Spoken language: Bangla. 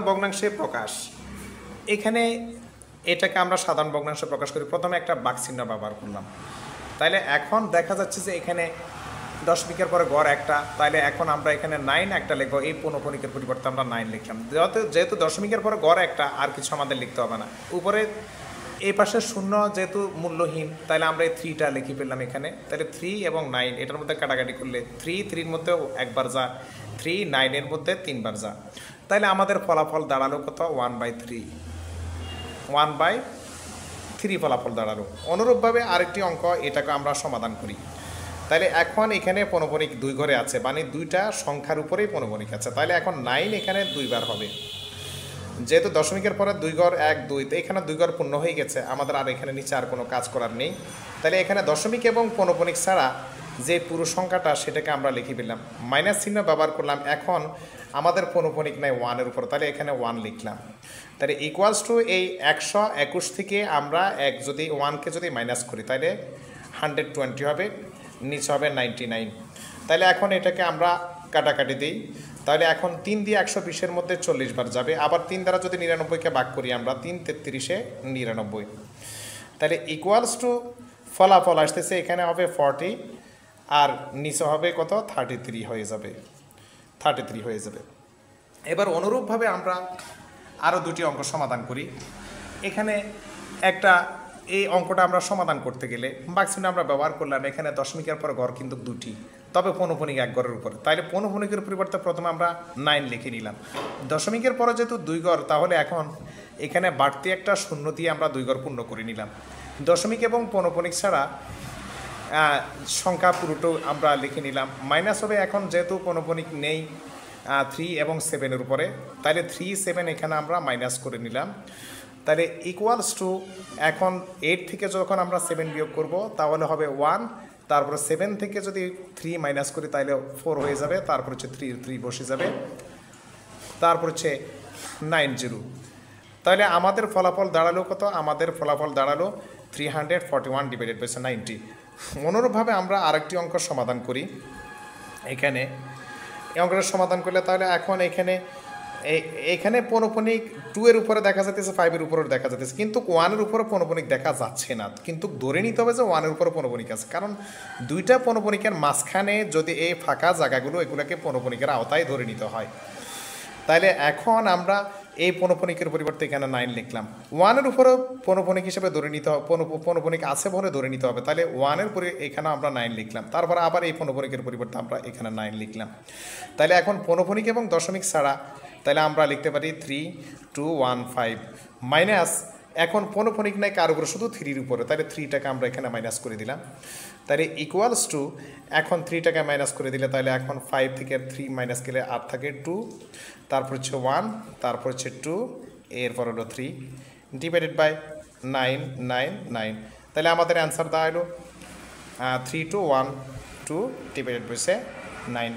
ভগ্নাংশে প্রকাশ। এখানে এটাকে আমরা সাধারণ ভগ্নাংশে প্রকাশ করি। প্রথমে একটা বাকচিহ্ন ব্যবহার করলাম। তাইলে এখন দেখা যাচ্ছে যে এখানে দশমিকের পরে গড় একটা, তাইলে এখন আমরা এখানে 9 একটা লিখবো। এই পৌনঃপুনিকের পরিবর্তে আমরা 9 লিখলাম। যেহেতু দশমিকের পরে গড় একটা, আর কিছু আমাদের লিখতে হবে না। উপরে এই পাশে শূন্য যেহেতু মূল্যহীন, তাহলে আমরা এই 3টা লিখে ফেললাম এখানে। তাহলে 3 এবং 9 এটার মধ্যে কাটাকাটি করলে 3 মধ্যে একবার যা, 3 9-এর মধ্যে 3বার যা। তাহলে আমাদের ফলাফল দাঁড়ালো কত? 1/3। 1/3 ফলাফল দাঁড়ালো। অনুরূপভাবে আরেকটি অঙ্ক, এটাকে আমরা সমাধান করি। তাহলে এখন এখানে পৌনঃপুনিক 2 ঘরে আছে, মানে 2টা সংখ্যার উপরেই পৌনঃপুনিক আছে। তাহলে এখন 9 এখানে 2বার হবে। যেহেতু দশমিকের পরে 2 ঘর 1 2, তো এখানে 2 ঘর পূর্ণ হয়ে গেছে, আমাদের আর এখানে নিচে আর কোনো কাজ করার নেই। তাহলে এখানে দশমিক এবং পৌনঃপুনিক ছাড়া যে পুরো সংখ্যাটা, সেটাকে আমরা লিখে ফেললাম। মাইনাস চিহ্ন ব্যবহার করলাম। এখন আমাদের পৌনঃপুনিক নাই 1-এর উপর, তাহলে এখানে 1 লিখলাম। তাহলে ইকুয়ালস টু এই 121 থেকে আমরা যদি 1কে যদি মাইনাস করি, তাহলে 120 হবে, নিচে হবে 99। তাহলে এখন এটাকে আমরা কাটাকাটি দিই। তাহলে এখন 3 দিয়ে 120-এর মধ্যে 40 বার যাবে। আবার 3 দ্বারা যদি 99কে ভাগ করি আমরা, 3 33-এ 99। তাহলে ইকুয়ালস টু ফলাফল আসতেছে এখানে হবে 40, আর নিচে হবে কত? 33 হয়ে যাবে। 33 হয়ে যাবে। এবার অনুরূপভাবে আমরা আরও 2টি অঙ্ক সমাধান করি। এখানে একটা, এই অঙ্কটা আমরা সমাধান করতে গেলে বাকচিহ্ন আমরা ব্যবহার করলাম। এখানে দশমিকের পর গড় কিন্তু 2টি, তবে পৌনঃপুনিক 1 ঘরের উপরে। তাইলে পৌনঃপুনিকের পরিবর্তে প্রথমে আমরা 9 লিখে নিলাম। দশমিকের পরে যেহেতু 2 ঘর, তাহলে এখন এখানে বাড়তি একটা শূন্য দিয়ে আমরা 2 ঘর পূর্ণ করে নিলাম। দশমিক এবং পৌনঃপুনিক ছাড়া সংখ্যা পুরোটো আমরা লিখে নিলাম। মাইনাস হবে এখন, যেহেতু পৌনঃপুনিক নেই 3 এবং 7-এর উপরে, তাহলে 3 7 এখানে আমরা মাইনাস করে নিলাম। তাহলে ইকুয়ালস টু এখন 8 থেকে যখন আমরা 7 বিয়োগ করব, তাহলে হবে 1। তারপরে 7 থেকে যদি 3 মাইনাস করি, তাহলে 4 হয়ে যাবে। তারপর হচ্ছে 3 বসে যাবে। তারপর হচ্ছে 90। তাহলে আমাদের ফলাফল দাঁড়ালো কত? আমাদের ফলাফল দাঁড়ালো 341/90। অনুরূপভাবে আমরা আরেকটি অঙ্ক সমাধান করি। এখানে এই অঙ্কটা সমাধান করলে তাহলে এখন এখানে পৌনঃপুনিক 2-এর উপরে দেখা যাচ্ছে, 5-এর উপরেও দেখা যাচ্ছে, কিন্তু 1-এর উপরে পৌনঃপুনিক দেখা যাচ্ছে না। কিন্তু ধরে নিতে হবে যে 1-এর উপরে পৌনঃপুনিক আছে, কারণ 2টা পৌনঃপুনিকের মাঝখানে যদি এই ফাঁকা জায়গাগুলো, এগুলোকে পৌনঃপুনিকের আওতায় ধরে নিতে হয়। তাইলে এখন আমরা এই পৌনঃপুনিকের পরিবর্তে এখানে 9 লিখলাম। 1-এর উপরেও পৌনঃপুনিক হিসেবে ধরে নিতে হবে, পৌনঃপুনিক আছে বলে ধরে নিতে হবে। তাহলে 1-এর পরে এখানে আমরা 9 লিখলাম। তারপর আবার এই পৌনঃপুনিকের পরিবর্তে আমরা এখানে 9 লিখলাম। তাহলে এখন পৌনঃপুনিক এবং দশমিক ছাড়া, তাহলে আমরা লিখতে পারি 3215 মাইনাস, এখন পৌনঃপুনিক নাই কার উপরে? শুধু 3-এর উপরে। তাহলে 3টাকে আমরা এখানে মাইনাস করে দিলাম। তাহলে ইকুয়ালস টু এখন 3টাকে মাইনাস করে দিলে, তাহলে এখন 5 থেকে 3 মাইনাস গেলে আর থাকে 2, তারপর হচ্ছে 1, তারপর হচ্ছে 2, এরপর হলো 3 ডিভাইডেড বাই 999। তাহলে আমাদের অ্যান্সার দাঁড়ালো 3212 ডিভাইডেড বাই 9।